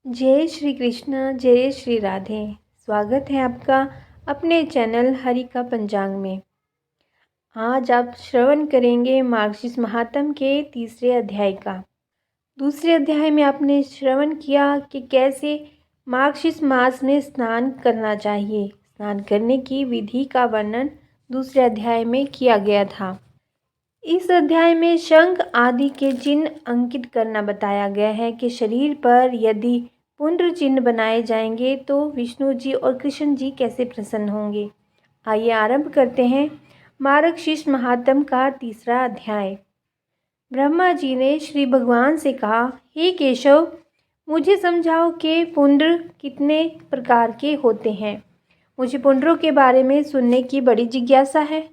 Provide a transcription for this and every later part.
जय श्री कृष्ण, जय श्री राधे। स्वागत है आपका अपने चैनल हरि का पंचांग में। आज आप श्रवण करेंगे मार्गशीर्ष महात्म के तीसरे अध्याय का। दूसरे अध्याय में आपने श्रवण किया कि कैसे मार्गशीर्ष मास में स्नान करना चाहिए। स्नान करने की विधि का वर्णन दूसरे अध्याय में किया गया था। इस अध्याय में शंख आदि के चिन्ह अंकित करना बताया गया है कि शरीर पर यदि पुंड्र चिन्ह बनाए जाएंगे तो विष्णु जी और कृष्ण जी कैसे प्रसन्न होंगे। आइए आरंभ करते हैं मार्गशीर्ष महात्म का तीसरा अध्याय। ब्रह्मा जी ने श्री भगवान से कहा, हे केशव, मुझे समझाओ कि पुंड्र कितने प्रकार के होते हैं। मुझे पुंड्रों के बारे में सुनने की बड़ी जिज्ञासा है।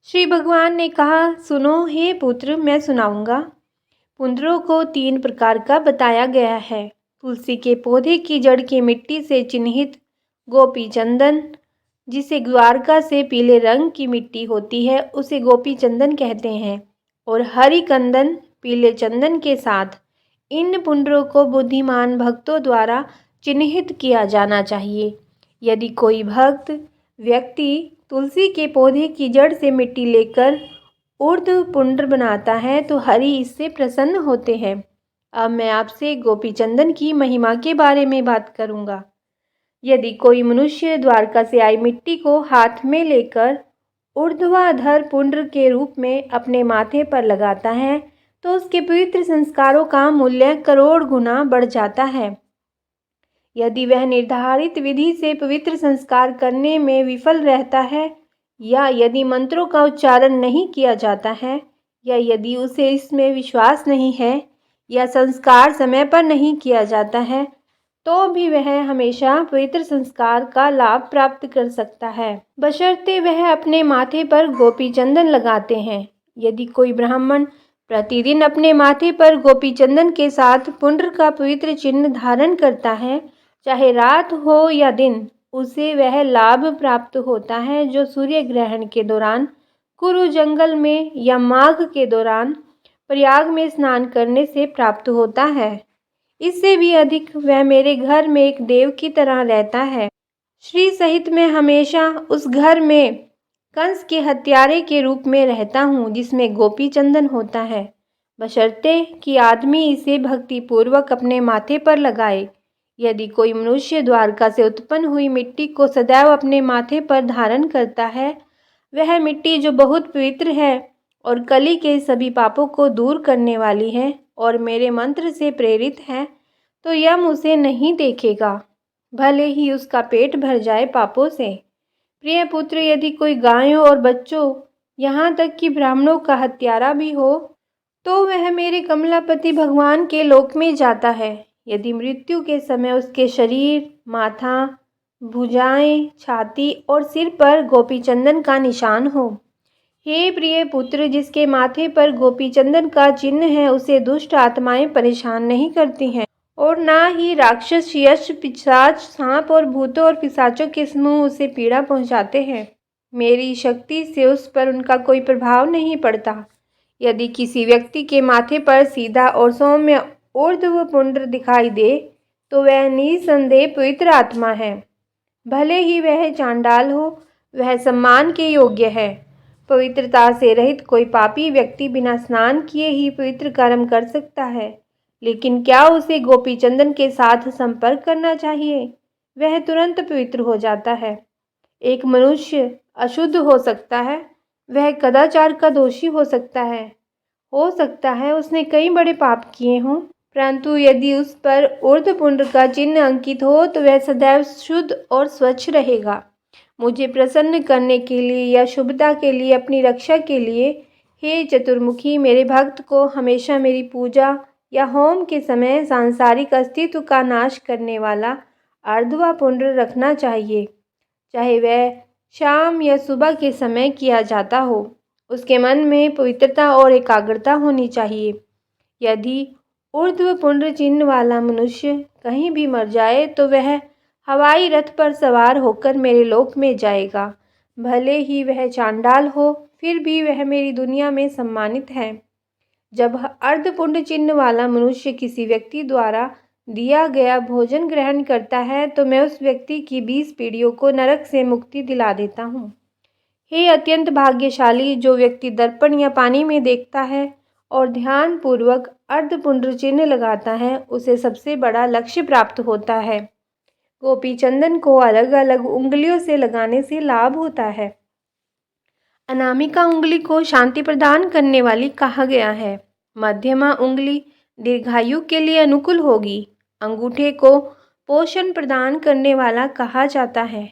श्री भगवान ने कहा, सुनो हे पुत्र, मैं सुनाऊंगा। पुंड्रों को 3 प्रकार का बताया गया है। तुलसी के पौधे की जड़ की मिट्टी से चिन्हित गोपी चंदन, जिसे द्वारका से पीले रंग की मिट्टी होती है, उसे गोपी चंदन कहते हैं। और हरि कंदन पीले चंदन के साथ इन पुंड्रों को बुद्धिमान भक्तों द्वारा चिन्हित किया जाना चाहिए। यदि कोई भक्त व्यक्ति तुलसी के पौधे की जड़ से मिट्टी लेकर उर्ध पुंड्र बनाता है तो हरि इससे प्रसन्न होते हैं। अब मैं आपसे गोपी चंदन की महिमा के बारे में बात करूंगा। यदि कोई मनुष्य द्वारका से आई मिट्टी को हाथ में लेकर ऊर्ध्वाधर पुंड्र के रूप में अपने माथे पर लगाता है तो उसके पवित्र संस्कारों का मूल्य करोड़ गुना बढ़ जाता है। यदि वह निर्धारित विधि से पवित्र संस्कार करने में विफल रहता है, या यदि मंत्रों का उच्चारण नहीं किया जाता है, या यदि उसे इसमें विश्वास नहीं है, या संस्कार समय पर नहीं किया जाता है, तो भी वह हमेशा पवित्र संस्कार का लाभ प्राप्त कर सकता है, बशर्ते वह अपने माथे पर गोपी चंदन लगाते हैं। यदि कोई ब्राह्मण प्रतिदिन अपने माथे पर गोपी चंदन के साथ पुंड्र का पवित्र चिन्ह धारण करता है, चाहे रात हो या दिन, उसे वह लाभ प्राप्त होता है जो सूर्य ग्रहण के दौरान कुरु जंगल में या माघ के दौरान प्रयाग में स्नान करने से प्राप्त होता है। इससे भी अधिक वह मेरे घर में एक देव की तरह रहता है। श्री सहित मैं हमेशा उस घर में कंस के हत्यारे के रूप में रहता हूँ जिसमें गोपी चंदन होता है, बशर्ते कि आदमी इसे भक्तिपूर्वक अपने माथे पर लगाए। यदि कोई मनुष्य द्वारका से उत्पन्न हुई मिट्टी को सदैव अपने माथे पर धारण करता है, वह मिट्टी जो बहुत पवित्र है और कली के सभी पापों को दूर करने वाली है और मेरे मंत्र से प्रेरित है, तो यम उसे नहीं देखेगा, भले ही उसका पेट भर जाए पापों से। प्रिय पुत्र, यदि कोई गायों और बच्चों, यहाँ तक कि ब्राह्मणों का हत्यारा भी हो, तो वह मेरे कमलापति भगवान के लोक में जाता है। यदि मृत्यु के समय उसके शरीर, माथा, भुजाएं, छाती और सिर पर गोपी चंदन का निशान हो। हे प्रिय पुत्र, जिसके माथे पर गोपी चंदन का चिन्ह है, उसे दुष्ट आत्माएं परेशान नहीं करती हैं और ना ही राक्षस, यक्ष, पिशाच, सांप और भूतों और पिशाचों के समूह उसे पीड़ा पहुंचाते हैं। मेरी शक्ति से उस पर उनका कोई प्रभाव नहीं पड़ता। यदि किसी व्यक्ति के माथे पर सीधा और सौम्य ऊर्ध्व पुंड्र दिखाई दे तो वह निसंदेह पवित्र आत्मा है। भले ही वह चांडाल हो, वह सम्मान के योग्य है। पवित्रता से रहित कोई पापी व्यक्ति बिना स्नान किए ही पवित्र कर्म कर सकता है, लेकिन क्या उसे गोपी चंदन के साथ संपर्क करना चाहिए? वह तुरंत पवित्र हो जाता है। एक मनुष्य अशुद्ध हो सकता है, वह कदाचार का दोषी हो सकता है उसने कई बड़े पाप किए हों, परंतु यदि उस पर ऊर्ध्व पुंड्र का चिन्ह अंकित हो तो वह सदैव शुद्ध और स्वच्छ रहेगा। मुझे प्रसन्न करने के लिए या शुभता के लिए, अपनी रक्षा के लिए, हे चतुर्मुखी, मेरे भक्त को हमेशा मेरी पूजा या होम के समय सांसारिक अस्तित्व का नाश करने वाला अर्धवा पुंड्र रखना चाहिए, चाहे वह शाम या सुबह के समय किया जाता हो। उसके मन में पवित्रता और एकाग्रता होनी चाहिए। यदि ऊर्ध्व पुंड्र चिन्ह वाला मनुष्य कहीं भी मर जाए तो वह हवाई रथ पर सवार होकर मेरे लोक में जाएगा। भले ही वह चांडाल हो, फिर भी वह मेरी दुनिया में सम्मानित है। जब अर्धपुंड चिन्ह वाला मनुष्य किसी व्यक्ति द्वारा दिया गया भोजन ग्रहण करता है तो मैं उस व्यक्ति की 20 पीढ़ियों को नरक से मुक्ति दिला देता हूँ। हे अत्यंत भाग्यशाली, जो व्यक्ति दर्पण या पानी में देखता है और ध्यानपूर्वक अर्धपुंड्र चिन्ह लगाता है, उसे सबसे बड़ा लक्ष्य प्राप्त होता है। गोपी चंदन को अलग अलग उंगलियों से लगाने से लाभ होता है। अनामिका उंगली को शांति प्रदान करने वाली कहा गया है। मध्यमा उंगली दीर्घायु के लिए अनुकूल होगी। अंगूठे को पोषण प्रदान करने वाला कहा जाता है।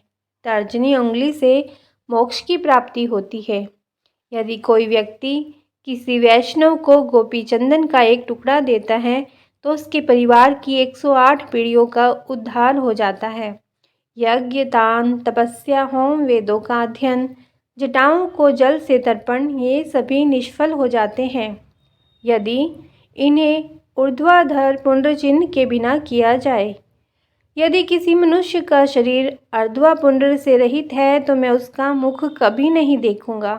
तर्जनी उंगली से मोक्ष की प्राप्ति होती है। यदि कोई व्यक्ति किसी वैष्णव को गोपी चंदन का एक टुकड़ा देता है तो उसके परिवार की 108 पीढ़ियों का उद्धार हो जाता है। यज्ञ, दान, तपस्या, होम, वेदों का अध्ययन, जटाओं को जल से तर्पण, ये सभी निष्फल हो जाते हैं यदि इन्हें ऊर्ध्वाधर पुंड्र चिन्ह के बिना किया जाए। यदि किसी मनुष्य का शरीर अर्ध्वा पुंड्र से रहित है तो मैं उसका मुख कभी नहीं देखूंगा,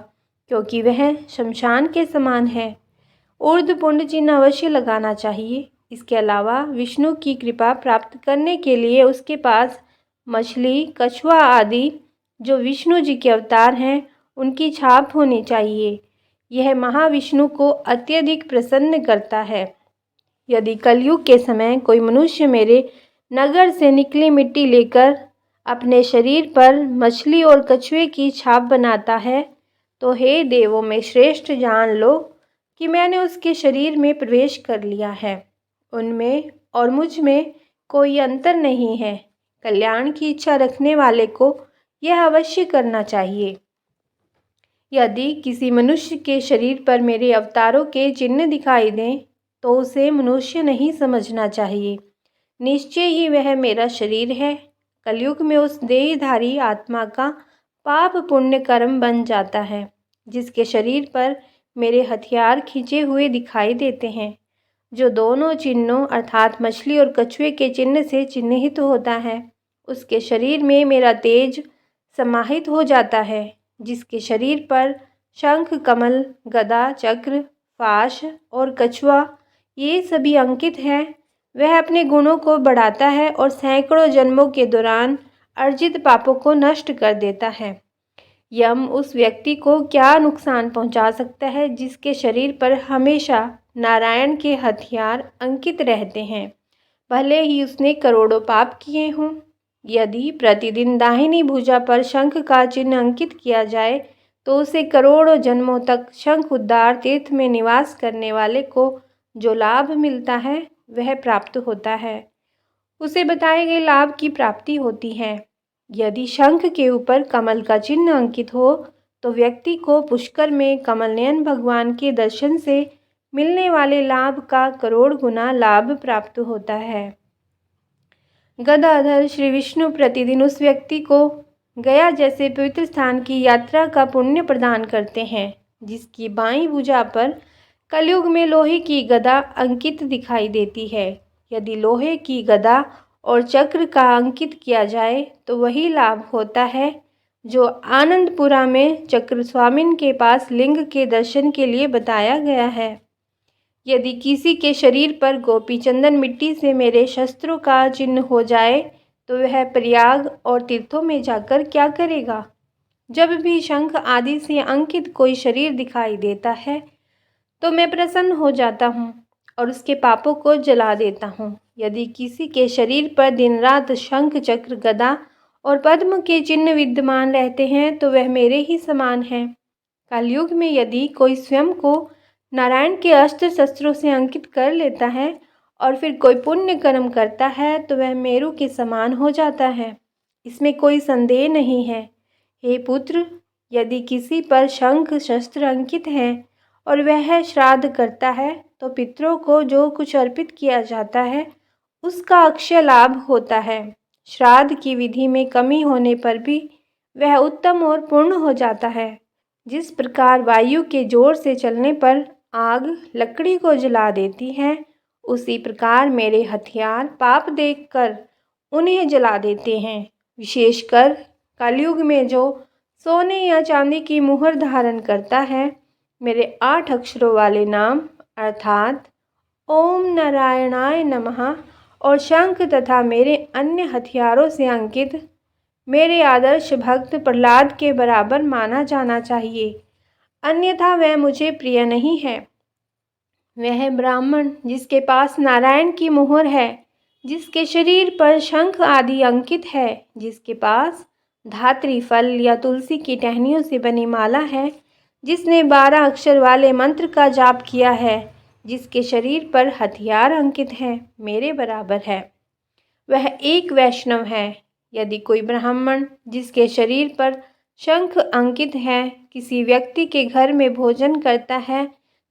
क्योंकि वह शमशान के समान है। ऊर्ध्व पुंड्र चिन्ह अवश्य लगाना चाहिए। इसके अलावा विष्णु की कृपा प्राप्त करने के लिए उसके पास मछली, कछुआ आदि जो विष्णु जी के अवतार हैं, उनकी छाप होनी चाहिए। यह महाविष्णु को अत्यधिक प्रसन्न करता है। यदि कलयुग के समय कोई मनुष्य मेरे नगर से निकली मिट्टी लेकर अपने शरीर पर मछली और कछुए की छाप बनाता है तो हे देवों में श्रेष्ठ, जान लो कि मैंने उसके शरीर में प्रवेश कर लिया है। उनमें और मुझ में कोई अंतर नहीं है। कल्याण की इच्छा रखने वाले को यह अवश्य करना चाहिए। यदि किसी मनुष्य के शरीर पर मेरे अवतारों के चिन्ह दिखाई दें तो उसे मनुष्य नहीं समझना चाहिए। निश्चय ही वह मेरा शरीर है। कलयुग में उस देहधारी आत्मा का पाप पुण्य कर्म बन जाता है जिसके शरीर पर मेरे हथियार खींचे हुए दिखाई देते हैं। जो दोनों चिन्हों अर्थात मछली और कछुए के चिन्ह से चिन्हित होता है, उसके शरीर में मेरा तेज समाहित हो जाता है। जिसके शरीर पर शंख, कमल, गदा, चक्र, फाश और कछुआ ये सभी अंकित हैं, वह अपने गुणों को बढ़ाता है और सैकड़ों जन्मों के दौरान अर्जित पापों को नष्ट कर देता है। यम उस व्यक्ति को क्या नुकसान पहुंचा सकता है जिसके शरीर पर हमेशा नारायण के हथियार अंकित रहते हैं, भले ही उसने करोड़ों पाप किए हों। यदि प्रतिदिन दाहिनी भुजा पर शंख का चिन्ह अंकित किया जाए तो उसे करोड़ों जन्मों तक शंख उद्धार तीर्थ में निवास करने वाले को जो लाभ मिलता है वह प्राप्त होता है। उसे बताए गए लाभ की प्राप्ति होती है। यदि शंख के ऊपर कमल का चिन्ह अंकित हो तो व्यक्ति को पुष्कर में कमलनयन भगवान के दर्शन से मिलने वाले लाभ का करोड़ गुना लाभ प्राप्त होता है। गदाधर श्री विष्णु प्रतिदिन उस व्यक्ति को गया जैसे पवित्र स्थान की यात्रा का पुण्य प्रदान करते हैं जिसकी बाईं भुजा पर कलयुग में लोहे की गदा अंकित दिखाई देती है। यदि लोहे की गदा और चक्र का अंकित किया जाए तो वही लाभ होता है जो आनंदपुरा में चक्र स्वामिन के पास लिंग के दर्शन के लिए बताया गया है। यदि किसी के शरीर पर गोपी चंदन मिट्टी से मेरे शस्त्रों का चिन्ह हो जाए तो वह प्रयाग और तीर्थों में जाकर क्या करेगा। जब भी शंख आदि से अंकित कोई शरीर दिखाई देता है तो मैं प्रसन्न हो जाता हूँ और उसके पापों को जला देता हूँ। यदि किसी के शरीर पर दिन रात शंख, चक्र, गदा और पद्म के चिन्ह विद्यमान रहते हैं तो वह मेरे ही समान है। कलयुग में यदि कोई स्वयं को नारायण के अस्त्र शस्त्रों से अंकित कर लेता है और फिर कोई पुण्य कर्म करता है तो वह मेरु के समान हो जाता है। इसमें कोई संदेह नहीं है। हे पुत्र, यदि किसी पर शंख शस्त्र अंकित हैं और वह श्राद्ध करता है तो पितरों को जो कुछ अर्पित किया जाता है उसका अक्षय लाभ होता है। श्राद्ध की विधि में कमी होने पर भी वह उत्तम और पूर्ण हो जाता है। जिस प्रकार वायु के जोर से चलने पर आग लकड़ी को जला देती है, उसी प्रकार मेरे हथियार पाप देखकर उन्हें जला देते हैं। विशेषकर कलयुग में जो सोने या चांदी की मुहर धारण करता है, मेरे 8 अक्षरों वाले नाम अर्थात ओम नारायणाय नमः और शंख तथा मेरे अन्य हथियारों से अंकित मेरे आदर्श भक्त प्रहलाद के बराबर माना जाना चाहिए, अन्यथा वह मुझे प्रिय नहीं है। वह ब्राह्मण जिसके पास नारायण की मुहर है, जिसके शरीर पर शंख आदि अंकित है, जिसके पास धात्री फल या तुलसी की टहनियों से बनी माला है, जिसने 12 अक्षर वाले मंत्र का जाप किया है, जिसके शरीर पर हथियार अंकित हैं, मेरे बराबर है। वह एक वैष्णव है। यदि कोई ब्राह्मण जिसके शरीर पर शंख अंकित है किसी व्यक्ति के घर में भोजन करता है,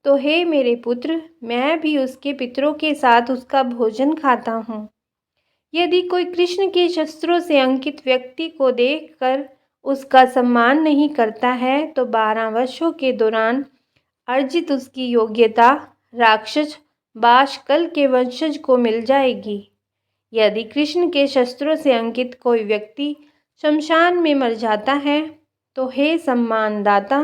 तो हे मेरे पुत्र, मैं भी उसके पितरों के साथ उसका भोजन खाता हूँ। यदि कोई कृष्ण के शस्त्रों से अंकित व्यक्ति को देखकर उसका सम्मान नहीं करता है, तो 12 वर्षों के दौरान अर्जित उसकी योग्यता राक्षस बाशकल के वंशज को मिल जाएगी। यदि कृष्ण के शस्त्रों से अंकित कोई व्यक्ति शमशान में मर जाता है, तो हे सम्मानदाता,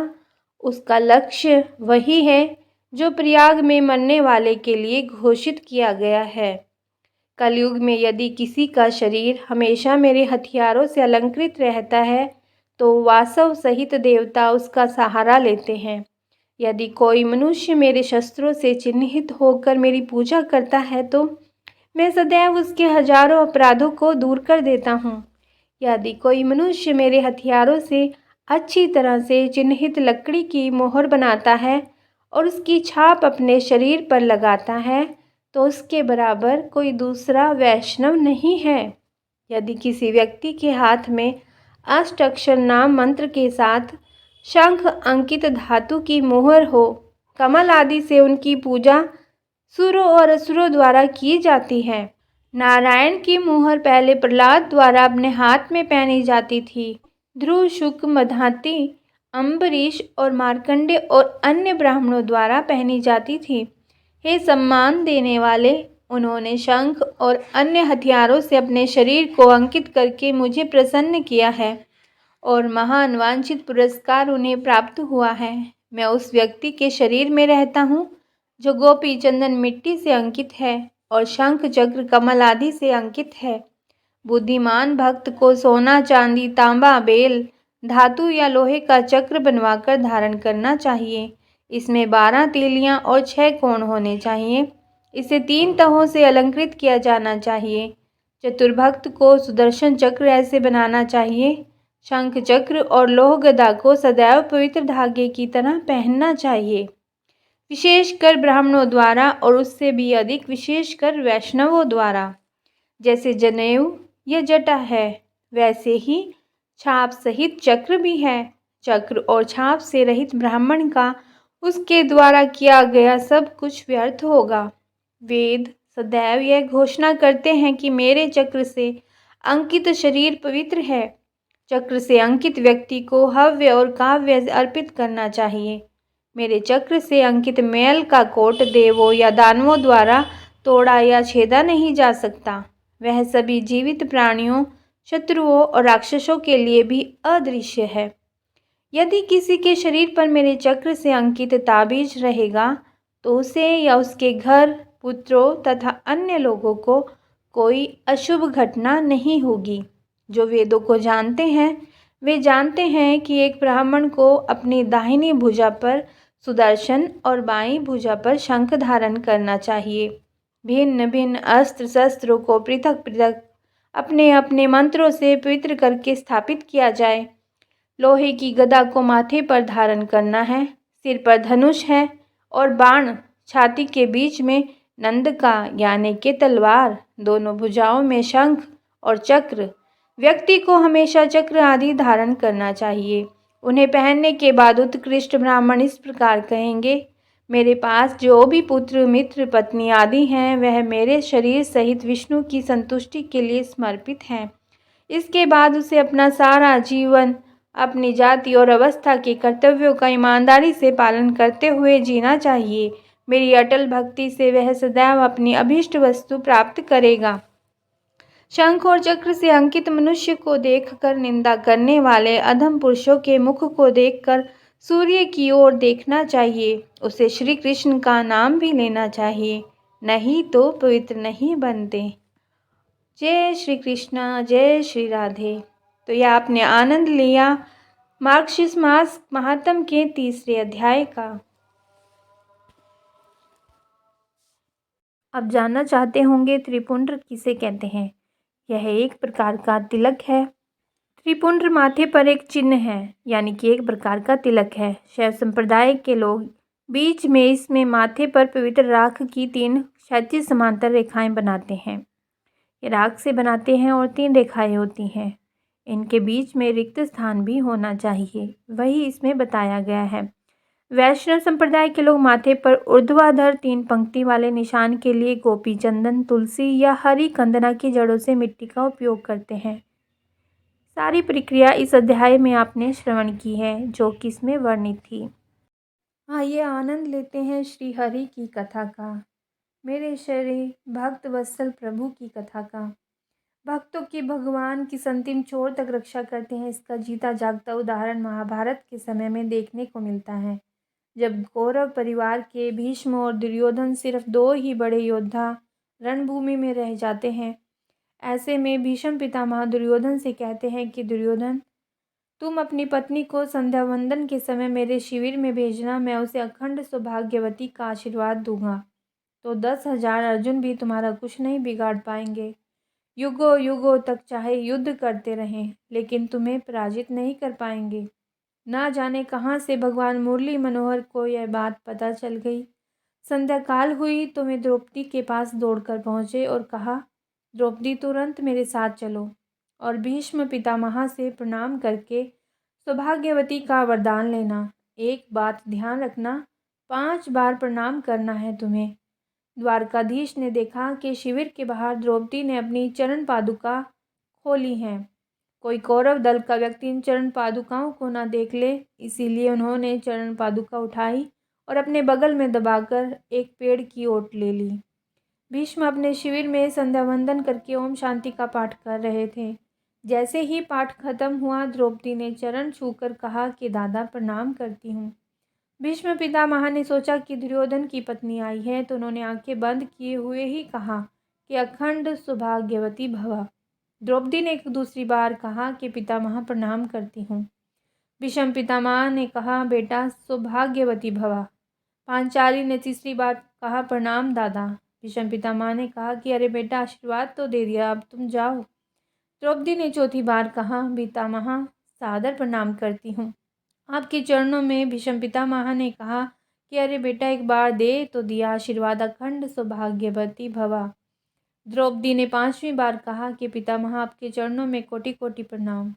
उसका लक्ष्य वही है जो प्रयाग में मरने वाले के लिए घोषित किया गया है। कलयुग में यदि किसी का शरीर हमेशा मेरे हथियारों से अलंकृत रहता है, तो वासव सहित देवता उसका सहारा लेते हैं। यदि कोई मनुष्य मेरे शस्त्रों से चिन्हित होकर मेरी पूजा करता है, तो मैं सदैव उसके हजारों अपराधों को दूर कर देता हूँ। यदि कोई मनुष्य मेरे हथियारों से अच्छी तरह से चिन्हित लकड़ी की मोहर बनाता है और उसकी छाप अपने शरीर पर लगाता है, तो उसके बराबर कोई दूसरा वैष्णव नहीं है। यदि किसी व्यक्ति के हाथ में अष्टाक्षर नाम मंत्र के साथ शंख अंकित धातु की मोहर हो, कमल आदि से उनकी पूजा सुरों और असुरों द्वारा की जाती है। नारायण की मोहर पहले प्रहलाद द्वारा अपने हाथ में पहनी जाती थी। ध्रुव, शुक, मधाती, अम्बरीश और मार्कंडे और अन्य ब्राह्मणों द्वारा पहनी जाती थी। हे सम्मान देने वाले, उन्होंने शंख और अन्य हथियारों से अपने शरीर को अंकित करके मुझे प्रसन्न किया है और महान वांछित पुरस्कार उन्हें प्राप्त हुआ है। मैं उस व्यक्ति के शरीर में रहता हूँ जो गोपी चंदन मिट्टी से अंकित है और शंख चक्र कमल आदि से अंकित है। बुद्धिमान भक्त को सोना, चांदी, तांबा, बेल, धातु या लोहे का चक्र बनवाकर धारण करना चाहिए। इसमें 12 तीलियां और 6 कोण होने चाहिए। इसे 3 तहों से अलंकृत किया जाना चाहिए। चतुर्भक्त को सुदर्शन चक्र ऐसे बनाना चाहिए। शंख चक्र और लोह गदा को सदैव पवित्र धागे की तरह पहनना चाहिए। विशेषकर ब्राह्मणों द्वारा और उससे भी अधिक विशेषकर वैष्णवों द्वारा। जैसे जनेऊ या जटा है, वैसे ही छाप सहित चक्र भी है। चक्र और छाप से रहित ब्राह्मण का उसके द्वारा किया गया सब कुछ व्यर्थ होगा। वेद सदैव यह घोषणा करते हैं कि मेरे चक्र से अंकित शरीर पवित्र है। चक्र से अंकित व्यक्ति को हव्य और काव्य अर्पित करना चाहिए। मेरे चक्र से अंकित मैल का कोट देवों या दानवों द्वारा तोड़ा या छेदा नहीं जा सकता। वह सभी जीवित प्राणियों, शत्रुओं और राक्षसों के लिए भी अदृश्य है। यदि किसी के शरीर पर मेरे चक्र से अंकित ताबीज रहेगा, तो उसे या उसके घर, पुत्रों तथा अन्य लोगों को कोई अशुभ घटना नहीं होगी। जो वेदों को जानते हैं, वे जानते हैं कि एक ब्राह्मण को अपनी दाहिनी भुजा पर सुदर्शन और बाईं भुजा पर शंख धारण करना चाहिए। भिन्न भिन्न अस्त्र शस्त्रों को पृथक पृथक अपने अपने मंत्रों से पवित्र करके स्थापित किया जाए। लोहे की गदा को माथे पर धारण करना है। सिर पर धनुष है और बाण छाती के बीच में नंद का यानी कि तलवार, दोनों भुजाओं में शंख और चक्र। व्यक्ति को हमेशा चक्र आदि धारण करना चाहिए। उन्हें पहनने के बाद उत्कृष्ट ब्राह्मण इस प्रकार कहेंगे, मेरे पास जो भी पुत्र, मित्र, पत्नी आदि हैं, वह मेरे शरीर सहित विष्णु की संतुष्टि के लिए समर्पित हैं। इसके बाद उसे अपना सारा जीवन अपनी जाति और अवस्था के कर्तव्यों का ईमानदारी से पालन करते हुए जीना चाहिए। मेरी अटल भक्ति से वह सदैव अपनी अभीष्ट वस्तु प्राप्त करेगा। शंख और चक्र से अंकित मनुष्य को देखकर निंदा करने वाले अधम पुरुषों के मुख को देखकर सूर्य की ओर देखना चाहिए। उसे श्री कृष्ण का नाम भी लेना चाहिए, नहीं तो पवित्र नहीं बनते। जय श्री कृष्णा, जय श्री राधे। तो यह आपने आनंद लिया मार्गशीर्ष मास महात्म के तीसरे अध्याय का। अब जानना चाहते होंगे त्रिपुंड्र किसे कहते हैं। यह एक प्रकार का तिलक है। त्रिपुंड्र माथे पर एक चिन्ह है, यानी कि एक प्रकार का तिलक है। शैव संप्रदाय के लोग बीच में इसमें माथे पर पवित्र राख की 3 क्षैतिज समांतर रेखाएं बनाते हैं। ये राख से बनाते हैं और 3 रेखाएं होती हैं। इनके बीच में रिक्त स्थान भी होना चाहिए, वही इसमें बताया गया है। वैष्णव संप्रदाय के लोग माथे पर ऊर्ध्वाधर 3 पंक्ति वाले निशान के लिए गोपी चंदन, तुलसी या हरी कंदना की जड़ों से मिट्टी का उपयोग करते हैं। सारी प्रक्रिया इस अध्याय में आपने श्रवण की है, जो कि इसमें वर्णित थी। आइए आनंद लेते हैं श्री हरि की कथा का, मेरे श्री भक्त वत्सल प्रभु की कथा का। भक्तों की भगवान की अंतिम छोर तक रक्षा करते हैं, इसका जीता जागता उदाहरण महाभारत के समय में देखने को मिलता है, जब कौरव परिवार के भीष्म और दुर्योधन सिर्फ 2 ही बड़े योद्धा रणभूमि में रह जाते हैं। ऐसे में भीष्म पितामह दुर्योधन से कहते हैं कि दुर्योधन, तुम अपनी पत्नी को संध्या वंदन के समय मेरे शिविर में भेजना, मैं उसे अखंड सौभाग्यवती का आशीर्वाद दूंगा, तो 10,000 अर्जुन भी तुम्हारा कुछ नहीं बिगाड़ पाएंगे। युगों युगों तक चाहे युद्ध करते रहें, लेकिन तुम्हें पराजित नहीं कर पाएंगे। ना जाने कहाँ से भगवान मुरली मनोहर को यह बात पता चल गई। संध्या काल हुई तो वे द्रौपदी के पास दौड़कर पहुँचे और कहा, द्रौपदी तुरंत मेरे साथ चलो और भीष्म पितामह से प्रणाम करके सौभाग्यवती का वरदान लेना। एक बात ध्यान रखना, 5 बार प्रणाम करना है तुम्हें। द्वारकाधीश ने देखा कि शिविर के बाहर द्रौपदी ने अपनी चरण पादुका खोली हैं। कोई कौरव दल का व्यक्ति इन चरण पादुकाओं को न देख ले, इसीलिए उन्होंने चरण पादुका उठाई और अपने बगल में दबाकर एक पेड़ की ओट ले ली। भीष्म अपने शिविर में संध्या वंदन करके ओम शांति का पाठ कर रहे थे। जैसे ही पाठ खत्म हुआ, द्रौपदी ने चरण छूकर कहा कि दादा प्रणाम करती हूँ। भीष्म पितामह ने सोचा कि दुर्योधन की पत्नी आई है, तो उन्होंने आंखें बंद किए हुए ही कहा कि अखंड सौभाग्यवती भव। द्रौपदी ने एक दूसरी बार कहा कि पितामह प्रणाम करती हूँ। भीष्म पितामह ने कहा, बेटा सौभाग्यवती भव। पांचाली ने तीसरी बार कहा, प्रणाम दादा। भीष्म पितामह ने कहा कि अरे बेटा आशीर्वाद तो दे दिया, अब तुम जाओ। द्रौपदी ने चौथी बार कहा, पितामह सादर प्रणाम करती हूँ आपके चरणों में। भीष्म पितामह ने कहा कि अरे बेटा एक बार दे तो दिया, आशीर्वाद अखंड सौभाग्यवती भवा। द्रौपदी ने 5वीं बार कहा कि पितामह आपके चरणों में कोटि कोटि प्रणाम।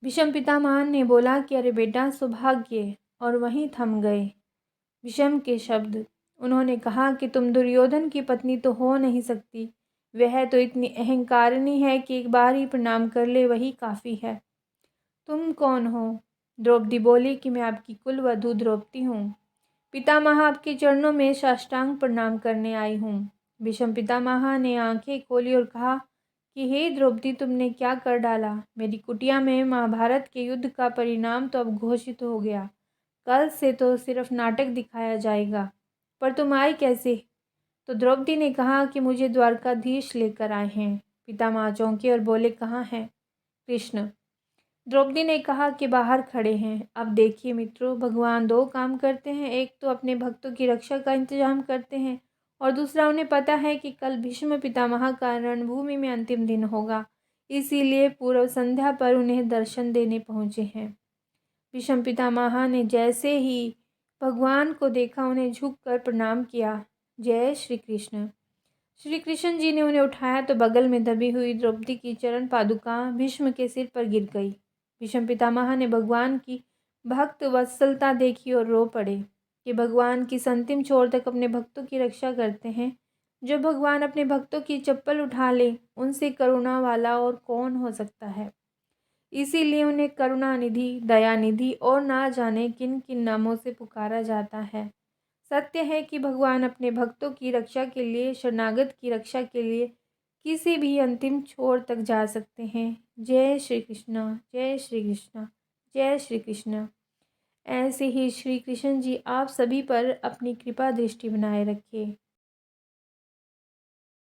भीष्म पितामह ने बोला कि अरे बेटा सौभाग्य, और वहीं थम गए भीष्म के शब्द। उन्होंने कहा कि तुम दुर्योधन की पत्नी तो हो नहीं सकती, वह तो इतनी अहंकारिणी है कि एक बार ही प्रणाम कर ले, वही काफ़ी है। तुम कौन हो? द्रौपदी बोली कि मैं आपकी कुलवधू द्रौपदी हूँ। पितामह आपके चरणों में साष्टांग प्रणाम करने आई हूँ। भीष्म पितामह ने आंखें खोली और कहा कि हे द्रौपदी, तुमने क्या कर डाला? मेरी कुटिया में महाभारत के युद्ध का परिणाम तो अब घोषित हो गया, कल से तो सिर्फ नाटक दिखाया जाएगा, पर तुम आई कैसे? तो द्रौपदी ने कहा कि मुझे द्वारकाधीश लेकर आए हैं। पितामह चौंके और बोले, कहाँ हैं कृष्ण? द्रौपदी ने कहा कि बाहर खड़े हैं। अब देखिए मित्रों, भगवान 2 काम करते हैं, एक तो अपने भक्तों की रक्षा का इंतजाम करते हैं और दूसरा उन्हें पता है कि कल भीष्म पितामह का रणभूमि में अंतिम दिन होगा, इसीलिए पूर्व संध्या पर उन्हें दर्शन देने पहुँचे हैं। भीष्म पितामह ने जैसे ही भगवान को देखा, उन्हें झुककर प्रणाम किया। जय श्री कृष्ण। श्री कृष्ण जी ने उन्हें उठाया तो बगल में दबी हुई द्रौपदी की चरण पादुका भीष्म के सिर पर गिर गई। भीष्म पितामह ने भगवान की भक्त वत्सलता देखी और रो पड़े कि भगवान की अंतिम छोर तक अपने भक्तों की रक्षा करते हैं। जो भगवान अपने भक्तों की चप्पल उठा ले, उनसे करुणा वाला और कौन हो सकता है। इसीलिए उन्हें करुणानिधि, दयानिधि और ना जाने किन किन नामों से पुकारा जाता है। सत्य है कि भगवान अपने भक्तों की रक्षा के लिए, शरणागत की रक्षा के लिए किसी भी अंतिम छोर तक जा सकते हैं। जय श्री कृष्ण, जय श्री कृष्ण, जय श्री कृष्ण। ऐसे ही श्री कृष्ण जी आप सभी पर अपनी कृपा दृष्टि बनाए रखे।